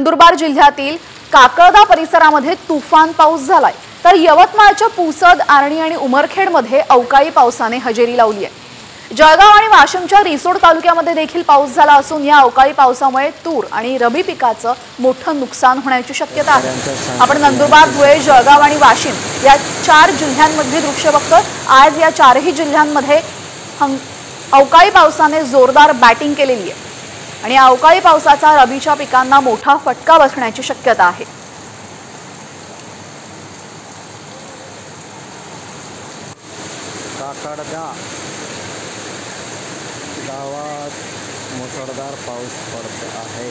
नंदुरबार जिल्ह्यातील काकळदा परिसरामध्ये तुफान पाऊस झालाय, तर यवतमाळच्या पुसद, आर्णी आणि उमरखेडमध्ये अवकाळी पावसाने हजेरी लावली आहे। जळगाव आणि वाशिमच्या रिसोड तालुक्यामध्ये देखील पाऊस झाला असून या अवकाळी पावसामुळे तूर आणि रबी पिकाचं मोठं नुकसान होण्याची शक्यता आहे। आपण नंदुरबार, धुळे, जळगाव आणि वाशिम या 4 जिल्ह्यांमध्ये दृश्य बघतोय। आज या 4ही जिल्ह्यांमध्ये अवकाळी पावसाने जोरदार बॅटिंग केलेली आहे आणि अवकाळी पावसाचा रबीच्या पिकांना मोठा फटका बसण्याची शक्यता आहे। काकळदा गावात मुसळधार पाऊस पडत आहे।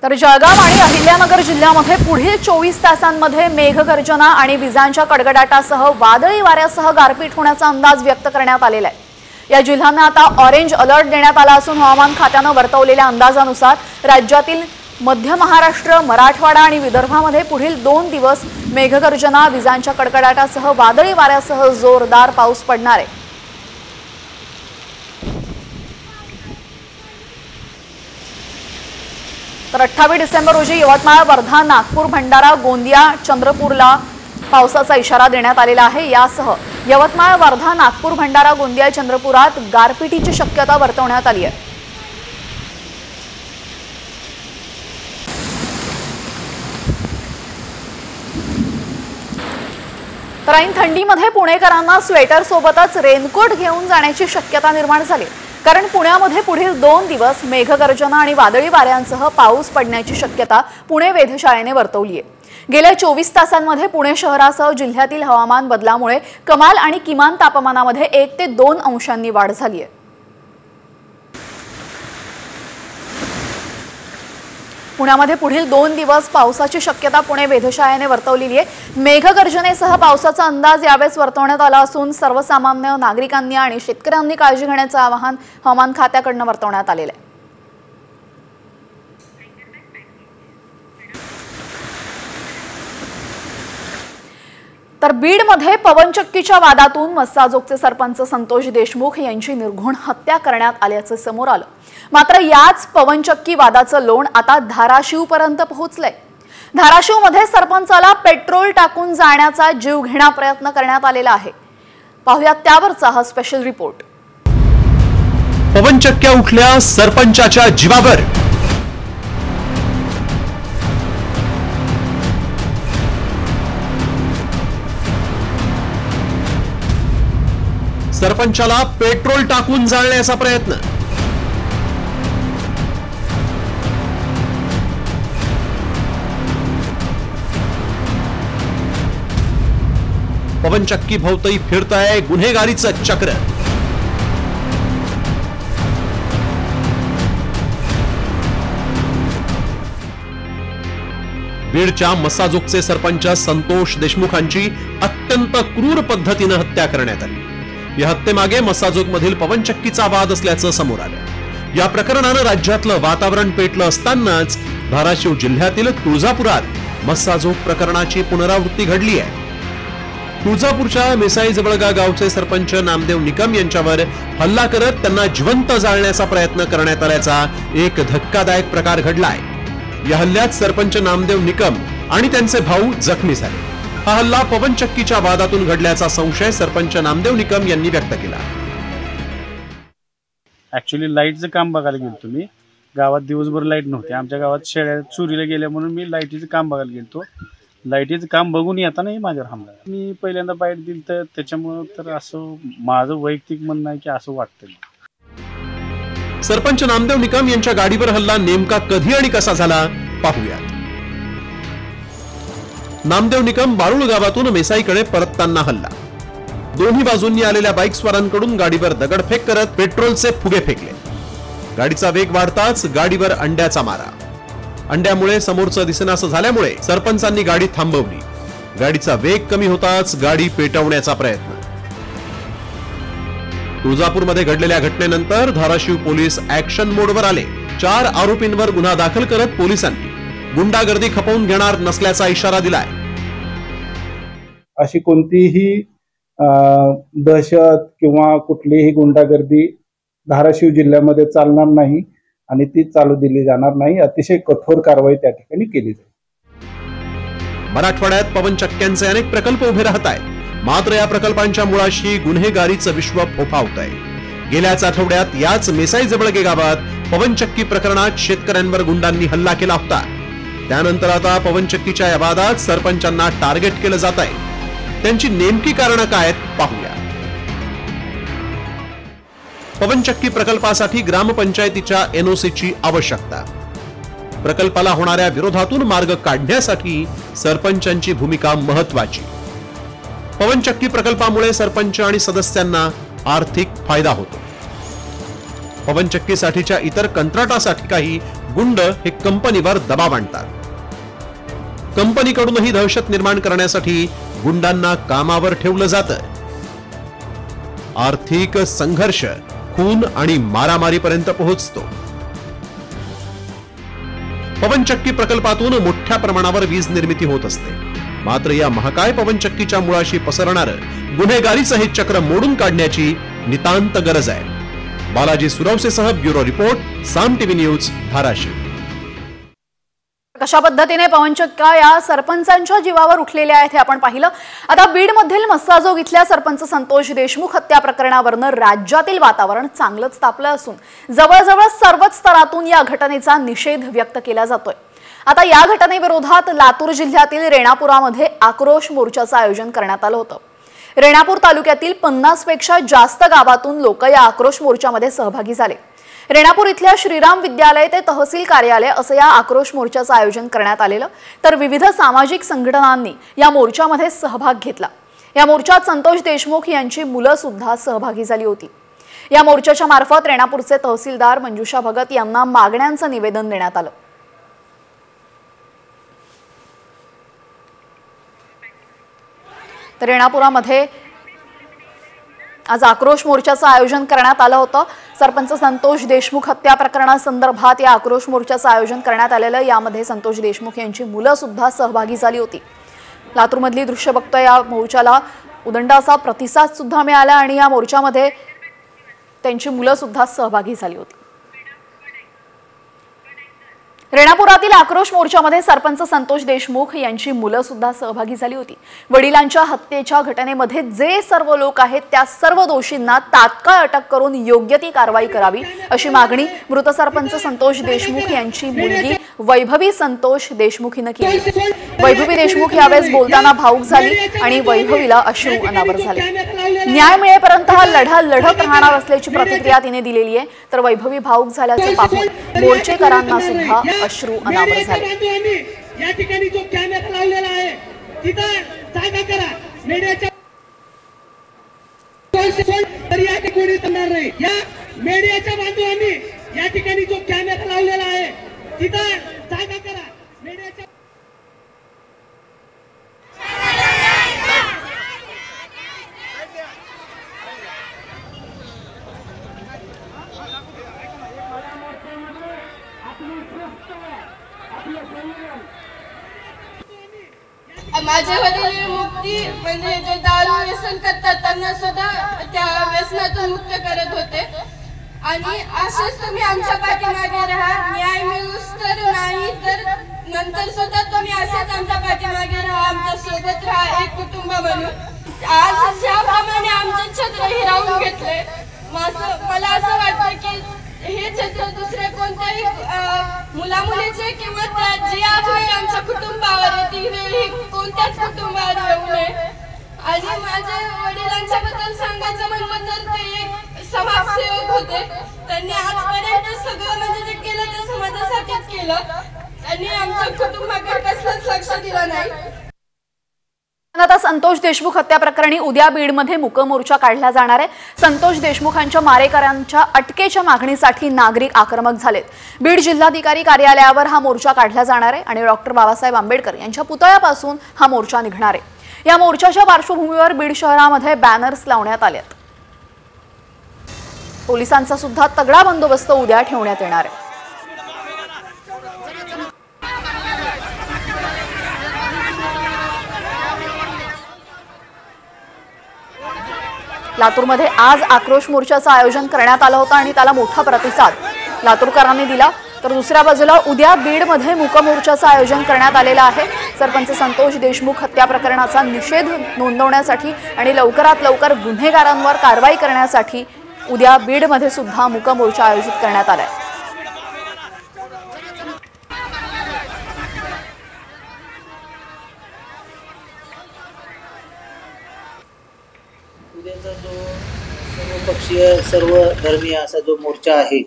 तर जळगाव आणि अहिल्यानगर जिल्ह्यामध्ये पुढील 24 तासांमध्ये मेघगर्जना आणि विजांच्या कडकडाटासह वादळी वाऱ्यासह गारपीट होण्याचा अंदाज व्यक्त करण्यात आलेला आहे। या जिल्ह्यांना आता ऑरेंज अलर्ट देण्यात आला असून हवामान खात्याने वर्तवलेल्या अंदाजानुसार राज्यातील मध्य महाराष्ट्र, मराठवाडा आणि विदर्भामध्ये पुढील 2 दिवस मेघगर्जना, विजांच्या कडकडाटासह वादळी वाऱ्यासह जोरदार पाऊस पडणार आहे। तर 28 डिसेंबर रोजी यवतमाळ, वर्धा, नागपूर, भंडारा, गोंदिया, चंद्रपूरला पावसाचा इशारा देण्यात आलेला आहे। यासह यवतमाळ, वर्धा, नागपूर, भंडारा, गोंदिया, चंद्रपुरात गारपिटीची शक्यता वर्तवण्यात आली आहे। तर ऐन थंडीमध्ये पुणेकरांना स्वेटर सोबतच रेनकोट घेऊन जाण्याची शक्यता निर्माण झाली, कारण पुण्यामध्ये पुढील 2 दिवस मेघगर्जना आणि वादळी वाऱ्यांसह पाऊस पडण्याची शक्यता पुणे वेधशाळेने वर्तवली आहे। गेल्या 24 तासांमध्ये पुणे शहरासह जिल्ह्यातील हवामान बदलामुळे कमाल आणि किमान तापमानामध्ये 1 ते 2 अंशांनी वाढ झाली आहे। पुण्यामध्ये पुढील 2 दिवस पावसाची शक्यता पुणे वेधशाळेने वर्तवलेली आहे। मेघगर्जनेसह पावसाचा अंदाज यावेळेस वर्तवण्यात आला असून सर्वसामान्य नागरिकांनी आणि शेतकऱ्यांनी काळजी घेण्याचे आवाहन हवामान खात्याकडून वर्तवण्यात आलेले आहे। तर बीडमध्ये पवनचक्कीच्या वादातून मस्साजोगचे सरपंच संतोष देशमुख यांची निर्घृण हत्या करण्यात आल्याचे समोर आलं। मात्र याच पवनचक्की वादाचं लोण आता धाराशिवपर्यंत पोहोचलंय। धाराशिवमध्ये सरपंचाला पेट्रोल टाकून जाण्याचा जीवघेणा प्रयत्न करण्यात आलेला आहे। पाहूया त्यावरचा हा स्पेशल रिपोर्ट। पवनचक्क्या उठल्या सरपंचाच्या जीवावर। सरपंचाला पेट्रोल टाकून जाळण्याचा प्रयत्न। पवनचक्की भोवती फिरतंय गुन्हेगारीचं चक्र। बीडच्या मस्साजोगचे सरपंच संतोष देशमुखांची अत्यंत क्रूर पद्धतीने हत्या करण्यात आली। या हत्येमागे मस्साजोगमधील पवनचक्कीचा वाद असल्याचं समोर आलं। या प्रकरणाने राज्यातलं वातावरण पेटलं असतानाच धाराशिव जिल्ह्यातील तुळजापुरात मस्साजोग प्रकरणाची पुनरावृत्ती घडली आहे। तुळजापूरच्या मेसाई जवळगा गावचे सरपंच नामदेव निकम यांच्यावर हल्ला करत त्यांना जिवंत जाळण्याचा प्रयत्न करण्यात आल्याचा एक धक्कादायक प्रकार घडलाय। या हल्ल्यात सरपंच नामदेव निकम आणि त्यांचे भाऊ जखमी झाले। हा हल्ला पवनचक्कीच्या वादातून घडल्याचा संशय सरपंच नामदेव निकम यांनी व्यक्त केला। ऍक्च्युअली लाईटचं काम बघायला गेलो मी। गावात दिवसभर लाईट नव्हती। आमच्या गावात शेळ्या चोरीला गेल्या म्हणून मी लाईटीचं काम बघायला गेलो। लाईटीचं काम बघून येताना माझ्यावर हमला। मी पहिल्यांदा बाईट दिली तर त्याच्यामुळे तर असं माझं वैयक्तिक म्हणणं आहे की असं वाटतं। सरपंच नामदेव निकम यांच्या गाडीवर हल्ला नेमका कधी आणि कसा झाला पाहूयात। नामदेव निकम बारुळ गावातून मेसाईकडे परतताना हल्ला। दोन्ही बाजूंनी आलेल्या बाईक स्वारांकडून गाडीवर दगडफेक करत पेट्रोलचे फुगे फेकले। गाडीचा वेग वाढताच गाडीवर अंड्याचा मारा। अंड्यामुळे समोरचं दिसेनासं झाल्यामुळे सरपंचांनी गाडी थांबवली। गाडीचा वेग कमी होताच गाडी पेटवण्याचा प्रयत्न। तुळजापूरमध्ये घडलेल्या घटनेनंतर धाराशिव पोलीस ऍक्शन मोडवर आले। 4 आरोपींवर गुन्हा दाखल करत पोलिसांनी गुंडागर्दी खपवून घेणार नसल्याचा इशारा दिलाय। अशी कोणतीही दहशत किंवा कुठलीही गुंडागर्दी धाराशिव जिल्ह्यामध्ये चालणार नाही आणि ती चालू दिली जाणार नाही। अतिशय कठोर कारवाई त्या ठिकाणी केली जाईल। मराठवाड्यात पवनचक्क्यांचे अनेक प्रकल्प उभे राहत आहेत, मात्र या प्रकल्पांच्या मुळाशी गुन्हेगारीचं विश्व फोफावत आहे। गेल्याच आठवड्यात याच मेसाई जबळगे गावात पवनचक्की प्रकरणात शेतकऱ्यांवर गुंडांनी हल्ला केला होता। त्यानंतर आता पवनचक्कीच्या या वादात सरपंचांना टार्गेट केलं जात आहे। त्यांची नेमकी कारणं काय आहेत पाहूया। पवनचक्की प्रकल्पासाठी ग्रामपंचायतीच्या एनओसीची आवश्यकता। प्रकल्पाला होणाऱ्या विरोधातून मार्ग काढण्यासाठी सरपंचांची भूमिका महत्वाची। पवनचक्की प्रकल्पामुळे सरपंच आणि सदस्यांना आर्थिक फायदा होतो। पवनचक्कीसाठीच्या इतर कंत्राटासाठी काही गुंड हे कंपनीवर दबाव आणतात। कंपनीकडूनही दहशत निर्माण करण्यासाठी गुंडांना कामावर ठेवलं जातं। आर्थिक संघर्ष खून आणि मारामारीपर्यंत पोहोचतो। पवनचक्की प्रकल्पातून मोठ्या प्रमाणावर वीज निर्मिती होत असते, मात्र या महाकाय पवनचक्कीच्या मुळाशी पसरणारं गुन्हेगारीचं हे चक्र मोडून काढण्याची नितांत गरज आहे। बालाजी सुरवसेसह ब्युरो रिपोर्ट, साम टीव्ही न्यूज, धाराशिव। कशा पद्धतीने पवनचक्क्या या सरपंचांच्या जीवावर उठलेल्या आहेत हे आपण पाहिलं। आता बीड मधील मस्साजोग इथल्या सरपंच संतोष देशमुख हत्या प्रकरणावरून राज्यातील वातावरण चांगलंच तापलं असून जवळजवळ सर्वच स्तरातून या घटनेचा निषेध व्यक्त केला जातोय। आता या घटनेविरोधात लातूर जिल्ह्यातील रेणापुरामध्ये आक्रोश मोर्चाचं आयोजन करण्यात आलं होतं। रेणापूर तालुक्यातील 50 पेक्षा जास्त गावातून लोक या आक्रोश मोर्चामध्ये सहभागी झाले। रेणापूर इथल्या श्रीराम विद्यालय ते तहसील कार्यालय असं या आक्रोश मोर्चाचं आयोजन करण्यात आलेलं, तर विविध सामाजिक संघटनांनी या मोर्चामध्ये सहभाग घेतला। या मोर्चात संतोष देशमुख यांची मुलं सुद्धा सहभागी झाली होती। या मोर्चाच्या मार्फत रेणापूरचे तहसीलदार मंजुषा भगत यांना मागण्यांचं निवेदन देण्यात आलं। तर रेणापुरामध्ये आज आक्रोश मोर्चाचं आयोजन करण्यात आलं होतं। सरपंच संतोष देशमुख हत्या प्रकरणासंदर्भात या आक्रोश मोर्चाचं आयोजन करण्यात आलेलं, यामध्ये संतोष देशमुख यांची मुलं सुद्धा सहभागी झाली होती। लातूरमधली दृश्य बघतोय, या मोर्चाला उदंड असा प्रतिसाद सुद्धा मिळाला आणि या मोर्चामध्ये त्यांची मुलं सुद्धा सहभागी झाली होती। रेणापुरातील आक्रोश मोर्चामध्ये सरपंच संतोष देशमुख यांची मुलं सुद्धा सहभागी झाली होती। वडिलांच्या हत्येच्या घटनेमध्ये जे सर्व लोक आहेत त्या सर्व दोषींना तात्काळ अटक करून योग्य ती कारवाई करावी अशी मागणी मृत सरपंच संतोष देशमुख यांची मुलगी वैभवी संतोष देशमुख हिनं केली। वैभवी देशमुख यावेळेस बोलताना भावुक झाली आणि वैभवीला अश्रू अनावर झाले। न्याय मिळेपर्यंत हा लढा लढत राहणार असल्याची प्रतिक्रिया तिने दिलेली आहे। तर वैभवी भावुक झाल्याचं पाहून मोर्चेकरांना सुद्धा अश्रू अनावर झाले। या ठिकाणी जो कॅमेरा लावलेला आहे तिथं जागा करा, मीडियाच्या तरी या कोणी करणार नाही। या मीडियाच्या बांधवांनी या ठिकाणी जो कॅमेरा लावलेला आहे तिथं जागा करा, मीडियाच्या माझे वडील मुक्ती म्हणजे जे दारू व्यसन करतात त्यांना सुद्धा त्या व्यसनातून मुक्त करत होते आणि असेच तुम्ही आमच्या पाठीमागे राहा। न्याय मिळूस तर नाही तर नंतर सुद्धा तुम्ही असेच आमच्या पाठीमागे राहा, आमच्या सोबत राहा, एक कुटुंब बनून। आज ज्याप्रमाणे आमचे छत्र हिरावून घेतले, मला असं वाटतं की हे छत्र दुसऱ्या कोणत्याही मुलामुलीचे किंवा जी आज वेळ आमच्या कुटुंबावर आहे ती वेळ कोणत्याच कुटुंबावर येऊ नये। आणि माझ्या वडिलांच्या बद्दल सांगायचं म्हणलं तर ते एक समाजसेवक होते। त्यांनी आजपर्यंत सगळं म्हणजे जे केलं ते समाजासाठीच केलं, त्यांनी आमच्या कुटुंबाकडे कसलंच लक्ष दिलं नाही। आता संतोष देशमुख हत्या प्रकरणी उद्या बीडमध्ये मूक मोर्चा काढला जाणार आहे। संतोष देशमुखांच्या मारेकऱ्यांच्या अटकेच्या मागणीसाठी नागरिक आक्रमक झालेत। बीड जिल्हाधिकारी कार्यालयावर हा मोर्चा काढला जाणार आहे आणि डॉक्टर बाबासाहेब आंबेडकर यांच्या पुतळ्यापासून हा मोर्चा निघणार आहे। या मोर्चाच्या पार्श्वभूमीवर बीड शहरामध्ये बॅनर्स लावण्यात आलेत। पोलिसांचा सुद्धा तगडा बंदोबस्त उद्या ठेवण्यात येणार आहे। लातूरमध्ये आज आक्रोश मोर्चाचं आयोजन करण्यात आलं होतं आणि त्याला मोठा प्रतिसाद लातूरकरांनी दिला, तर दुसऱ्या बाजूला उद्या बीडमध्ये मूक मोर्चाचं आयोजन करण्यात आलेलं आहे। सरपंच संतोष देशमुख हत्या प्रकरणाचा निषेध नोंदवण्यासाठी आणि लवकरात लवकर गुन्हेगारांवर कारवाई करण्यासाठी उद्या बीडमध्ये सुद्धा मूक मोर्चा आयोजित करण्यात आलाय। उद्याचा जो सर्वपक्षीय सर्व धर्मीय असा जो मोर्चा आहे,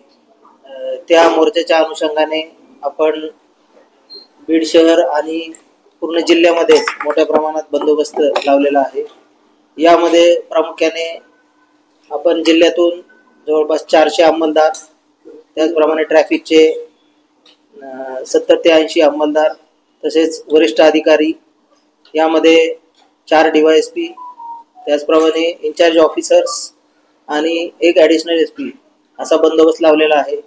त्या मोर्चाच्या अनुषंगाने आपण बीड शहर आणि पूर्ण जिल्ह्यामध्ये मोठ्या प्रमाणात बंदोबस्त लावलेला आहे। यामध्ये प्रामुख्याने आपण जिल्ह्यातून जवळपास 400 अंमलदार, त्याचप्रमाणे ट्रॅफिकचे 70 ते 80 अंमलदार, तसेच वरिष्ठ अधिकारी, यामध्ये 4 DYSP, त्याचप्रमाणे इन्चार्ज ऑफिसर्स आणि 1 ॲडिशनल SP असा बंदोबस्त लावलेला आहे।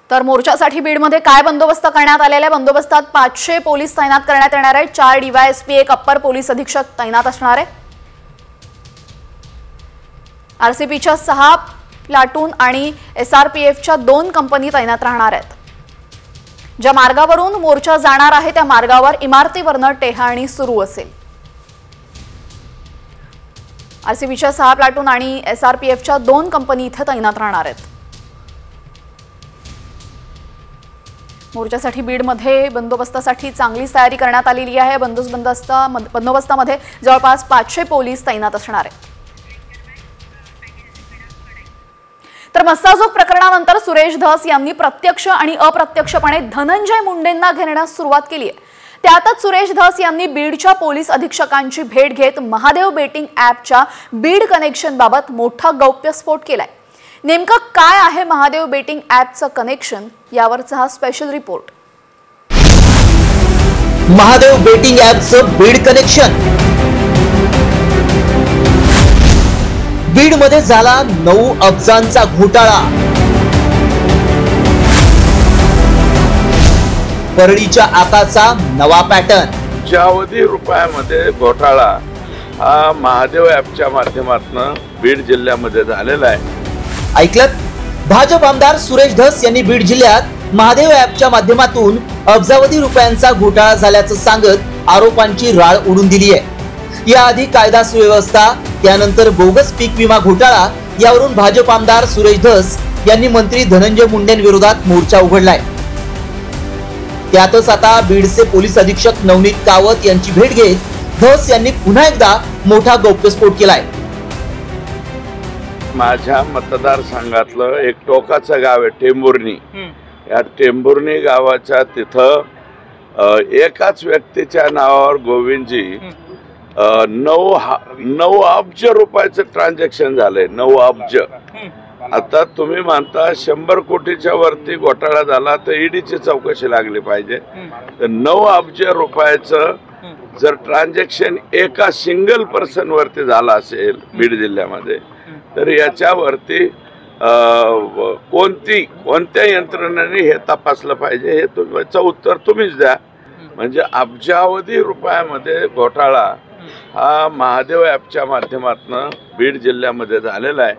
तर मोर्चासाठी बीडमध्ये काय बंदोबस्त करण्यात आलेला आहे? बंदोबस्तात 500 पोलीस तैनात करण्यात येणार आहे। 4 DYSP, 1 अप्पर पोलीस अधीक्षक तैनात असणार आहे। RCPच्या 6 प्लाटून आणि SRPFच्या 2 कंपनी तैनात राहणार आहेत। ज्या मार्गावरून मोर्चा जाणार आहे त्या मार्गावर इमारतीवरनं टेहाळणी सुरू असेल। RCPच्या 6 प्लाटून आणि SRPFच्या 2 कंपनी इथे तैनात राहणार आहेत। मोर्चासाठी बीडमध्ये बंदोबस्तासाठी चांगलीच तयारी करण्यात आलेली आहे। बंदोबस्तामध्ये जवळपास 500 पोलीस तैनात असणार आहेत। तर मस्साजोग प्रकरणानंतर सुरेश धस यांनी प्रत्यक्ष आणि अप्रत्यक्षपणे धनंजय मुंडेंना घेण्यास सुरुवात केली आहे। त्यातच सुरेश धस यांनी बीडच्या पोलीस अधीक्षकांची भेट घेत महादेव बेटिंग ॲपच्या बीड कनेक्शन बाबत मोठा गौप्यस्फोट केलाय। नेमकं काय आहे महादेव बेटिंग ॲपचं कनेक्शन, यावरचा हा स्पेशल रिपोर्ट। महादेव बेटिंग ॲपचं बीड कनेक्शन। बीड मध्ये झाला 9 अब्जांचा घोटाळा। परळीच्या आकाचा नवा पॅटर्न। कोट्यावधी रुपयामध्ये घोटाळा हा महादेव ॲपच्या माध्यमातून बीड जिल्ह्यामध्ये झालेला आहे। ऐकलत, भाजप आमदार सुरेश धस यांनी बीड जिल्ह्यात महादेव ॲपच्या माध्यमातून अब्जावधी रुपयांचा घोटाळा झाल्याचं सांगत आरोपांची राळ उडून दिली आहे। याआधी कायदा सुव्यवस्था, त्यानंतर बोगस पीक विमा घोटाळा यावरून भाजप आमदार सुरेश धस यांनी मंत्री धनंजय मुंडेंविरोधात मोर्चा उघडलाय। त्यातच आता बीडचे पोलीस अधीक्षक नवनीत कावत यांची भेट घेत धस यांनी पुन्हा एकदा मोठा गौप्यस्फोट केलाय। माझ्या मतदारसंघातलं एक टोकाचं गाव आहे टेंभुर्णी। या टेंभुर्णी गावाच्या तिथं एकाच व्यक्तीच्या नावावर गोविंदजी 9 अब्ज रुपयाचं ट्रान्झॅक्शन झालंय। 9 अब्ज। आता तुम्ही म्हणता 100 कोटीच्या वरती घोटाळा झाला तर ईडीची चौकशी लागली पाहिजे। तर 9 अब्ज रुपयाचं जर ट्रान्झॅक्शन एका सिंगल पर्सन वरती झाला असेल बीड जिल्ह्यामध्ये, तर याच्यावरती कोणत्या यंत्रणेने हे तपासलं पाहिजे, हे तुमचं उत्तर तुम्हीच द्या। म्हणजे अब्जावधी रुपयामध्ये घोटाळा हा महादेव ॲपच्या माध्यमातून बीड जिल्ह्यामध्ये झालेला आहे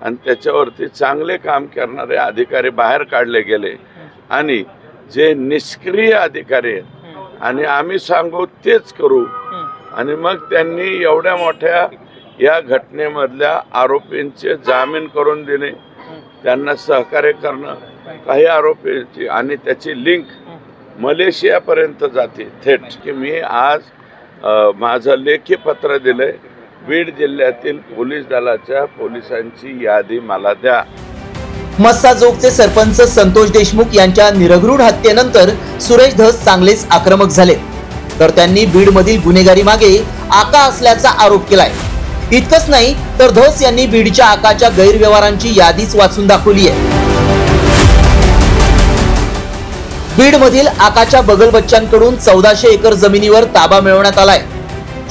आणि त्याच्यावरती चांगले काम करणारे अधिकारी बाहेर काढले गेले आणि जे निष्क्रिय अधिकारी आहेत आणि आम्ही सांगू तेच करू आणि मग त्यांनी एवढ्या मोठ्या या घटनेमधल्या आरोपींचे जामीन करून देणे, त्यांना सहकार्य करणं, काही आरोपींची आणि त्याची लिंक मलेशियापर्यंत जाते थेट। की मी आज माझं लेखी पत्र दिलंय, बीड जिल्ह्यातील पोलीस दलाच्या पोलिसांची यादी मला द्या। मस्साजोगचे सरपंच संतोष देशमुख यांच्या निरगरूढ हत्येनंतर सुरेश धस चांगलेच आक्रमक झाले, तर त्यांनी बीड मधील गुन्हेगारी मागे आका असल्याचा आरोप केलाय। इतकंच नाही तर धस यांनी बीडच्या आकाच्या गैरव्यवहारांची यादीच वाचून दाखवली आहे। बीड मधील आकाच्या बगलबच्च्यांकडून 1400 एकर जमिनीवर ताबा मिळवण्यात आलाय।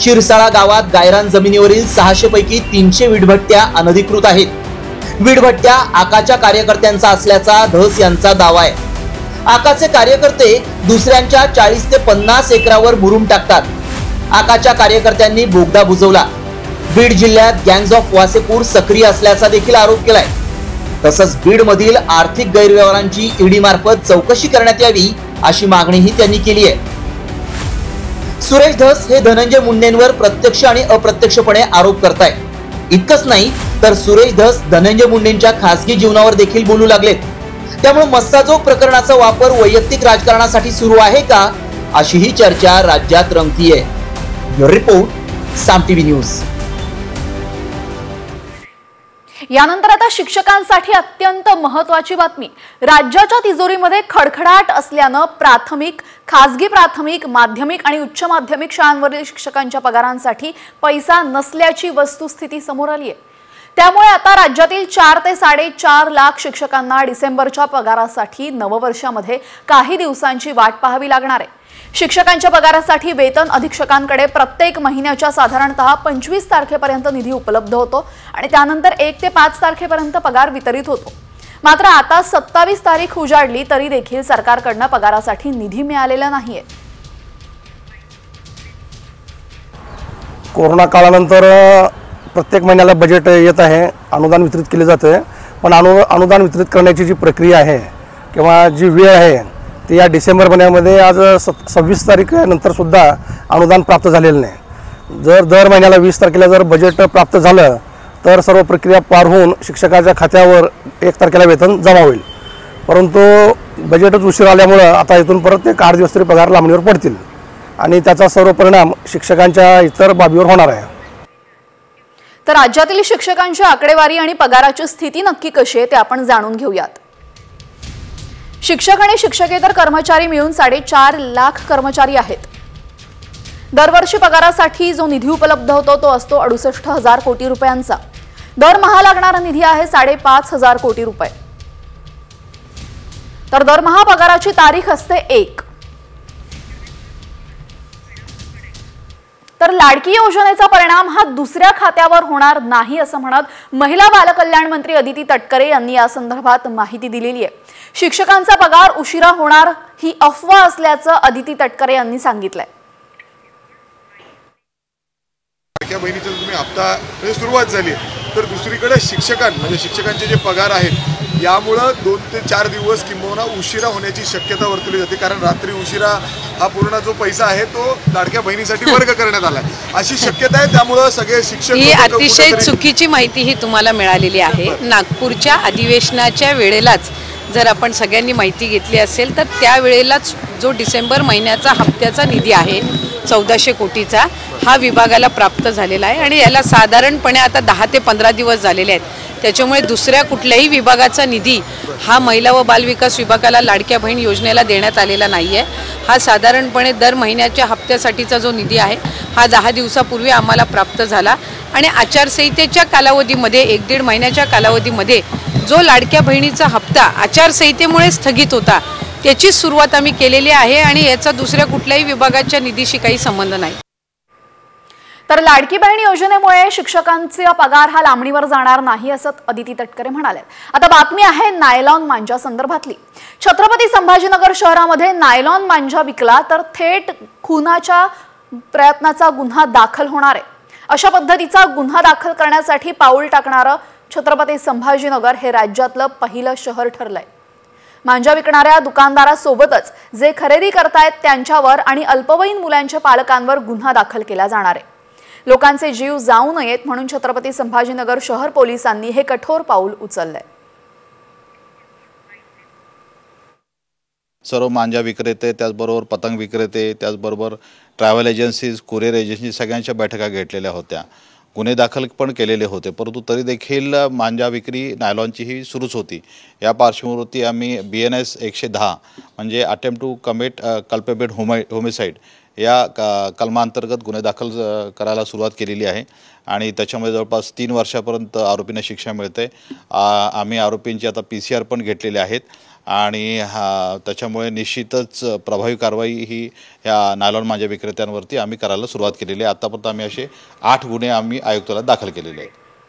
शिरसाळा गावात गायरान जमिनीवरील 600 पैकी 300 वीटभट्ट्या अनधिकृत आहेत। वीटभट्ट्या आकाच्या कार्यकर्त्यांचा असल्याचा धस यांचा दावा आहे। आकाचे कार्यकर्ते दुसऱ्यांच्या 40 ते 50 एकरावर मुरुम टाकतात. आकाच्या कार्यकर्त्यांनी बोगदा बुजवला. बीड जिल्ह्यात गँग्स ऑफ वासेपूर सक्रिय असल्याचा देखील आरोप केलाय. तसंच बीड मधील आर्थिक गैरव्यवहारांची ईडी मार्फत चौकशी करण्यात यावी अशी मागणीही त्यांनी केली आहे. सुरेश धस हे धनंजय मुंडेंवर प्रत्यक्ष आणि अप्रत्यक्षपणे आरोप करतायत. इतकंच नाही तर सुरेश धस धनंजय मुंडेंच्या खासगी जीवनावर देखील बोलू लागलेत. त्यामुळे मस्साजोग प्रकरणाचा वापर वैयक्तिक राजकारणासाठी सुरू आहे का, अशीही चर्चा राज्यात रंगतीये. रिपोर्ट साम टीव्ही न्यूज. यानंतर आता शिक्षकांसाठी अत्यंत महत्त्वाची बातमी. राज्याच्या तिजोरीमध्ये खडखडाट असल्यानं प्राथमिक, खासगी प्राथमिक, माध्यमिक आणि उच्च माध्यमिक शाळांवरील शिक्षकांच्या पगारांसाठी पैसा नसल्याची वस्तुस्थिती समोर आली आहे. त्यामुळे आता राज्यातील 4 ते 4.5 लाख शिक्षकांना डिसेंबरच्या पगारासाठी नववर्षामध्ये काही दिवसांची वाट पाहावी लागणार आहे. शिक्षकांच्या पगारासाठी वेतन अधीक्षकांकडे प्रत्येक महिन्याच्या साधारणतः 25 तारखेपर्यंत निधी उपलब्ध होतो आणि त्यानंतर 1 ते 5 तारखेपर्यंत पगार वितरित होतो. मात्र आता 27 तारीख उजाडली तरी देखील सरकारकडून पगारासाठी निधी मिळालेला नाहीये. कोरोना काळानंतर प्रत्येक महिन्याला बजेट येत आहे, अनुदान वितरित केले जाते. पण अनुदान वितरित करण्याची जी प्रक्रिया आहे किंवा जी वेळ आहे ती या डिसेंबर महिन्यामध्ये आज 26 तारखेनंतर सुद्धा अनुदान प्राप्त झालेलं नाही. जर दर महिन्याला 20 तारखेला जर बजेट प्राप्त झालं तर सर्व प्रक्रिया पार होऊन शिक्षकाच्या खात्यावर 1 तारखेला वेतन जमा होईल. परंतु बजेटच उशीर आल्यामुळं आता इथून परत 8 दिवस तरी पगार लांबणीवर पडतील आणि त्याचा सर्व परिणाम शिक्षकांच्या इतर बाबीवर होणार आहे. तर राज्यातील शिक्षकांची आकडेवारी आणि पगाराची स्थिती नक्की कशी आहे ते आपण जाणून घेऊयात. शिक्षक आणि शिक्षकेतर कर्मचारी मिळून 4.5 लाख कर्मचारी आहेत. दरवर्षी पगारासाठी जो निधी उपलब्ध होतो तो असतो 68,000 कोटी रुपयांचा. दरमहा लागणारा निधी आहे 5,500 कोटी रुपये. तर दरमहा पगाराची तारीख असते 1. तर लाडकी योजनेचा परिणाम हा दुसऱ्या खात्यावर होणार नाही असं म्हणत महिला बालकल्याण मंत्री अदिती तटकरे यांनी या संदर्भात माहिती दिलेली आहे. शिक्षकांचा पगार उशिरा होणार ही अफवा असल्याचं अदिती तटकरे यांनी सांगितलंय. लाडक्या बहिणीचा तुम्ही हप्ता म्हणजे सुरुवात झाली तर दुसरीकडे शिक्षकांचे जे पगार आहेत यामुळं 2 ते 4 दिवस किंबहुना उशिरा होण्याची शक्यता वर्तवली जाते. कारण रात्री उशिरा हा पूर्ण जो पैसा आहे तो लाडक्या बहिणीसाठी वर्ग करण्यात आला अशी शक्यता आहे. त्यामुळं सगळे शिक्षक ही अतिशय चुकीची माहिती ही तुम्हाला मिळालेली आहे. नागपूरच्या अधिवेशनाच्या वेळेलाच जर आपण सगळ्यांनी माहिती घेतली असेल तर त्यावेळेलाच जो डिसेंबर महिन्याचा हप्त्याचा निधी आहे 1400 कोटीचा हा विभागाला प्राप्त झालेला आहे आणि याला साधारणपणे आता 10 ते 15 दिवस झालेले आहेत. त्याच्यामुळे दुसऱ्या कुठल्याही विभागाचा निधी हा महिला व बालविकास विभागाला लाडक्या बहीण योजनेला देण्यात आलेला नाही आहे. हा साधारणपणे दर महिन्याच्या हप्त्यासाठीचा जो निधी आहे हा 10 दिवसापूर्वी आम्हाला प्राप्त झाला आणि आचारसंहितेच्या कालावधीमध्ये 1-1.5 महिन्याच्या कालावधीमध्ये जो लाडक्या बहिणीचा हप्ता आचारसंहितेमुळे स्थगित होता त्याची सुरुवात आम्ही केलेली आहे आणि याचा दुसऱ्या कुठल्याही विभागाच्या निधीशी काही संबंध नाही. तर लाडकी बहीण योजनेमुळे शिक्षकांचा पगार हा लांबणीवर जाणार नाही असं अदिती तटकरे म्हणाले. आता बातमी आहे नायलॉन मांजा संदर्भातली. छत्रपती संभाजीनगर शहरामध्ये नायलॉन मांजा विकला तर थेट खुनाच्या प्रयत्नाचा गुन्हा दाखल होणार आहे. अशा पद्धतीचा गुन्हा दाखल करण्यासाठी पाऊल टाकणारं छत्रपती संभाजीनगर हे राज्यातलं पहिलं शहर ठरलंय. मांजा विकणाऱ्या दुकानदारासोबतच जे खरेदी करतायत त्यांच्यावर आणि अल्पवयीन मुलांच्या पालकांवर गुन्हा दाखल केला जाणार आहे. लोकांचे जीव जाऊ नयेत म्हणून छत्रपती संभाजीनगर शहर पोलिसांनी हे कठोर पाऊल उचललंय. सर्व मांजा विक्रेते, त्याचबरोबर पतंग विक्रेते, त्याचबरोबर ट्रॅव्हल एजन्सीज, कुरिअर एजन्सी सगळ्यांच्या बैठका घेतलेल्या होत्या. गुन्हे दाखल पण केलेले होते, परंतु तरी देखील मांजा विक्री नायलॉनची ही सुरूच होती. या पार्श्वभूमीवरती आम्ही BNS 110 म्हणजे attempt to commit culpable homicide या कलमांतर्गत गुन्हे दाखल करायला सुरुवात केलेली आहे आणि त्याच्यामध्ये जवळपास 3 वर्षापर्यंत आरोपींना शिक्षा मिळते. आम्ही आरोपींची आता PCR पण घेतलेले आहेत आणि त्याच्यामुळे निश्चितच प्रभावी कारवाई ही ह्या नायलॉन मांजा विक्रेत्यांवरती आम्ही करायला सुरुवात केलेली आहे. आतापर्यंत आम्ही असे 8 गुन्हे आम्ही आयुक्तालयात दाखल केलेले आहेत.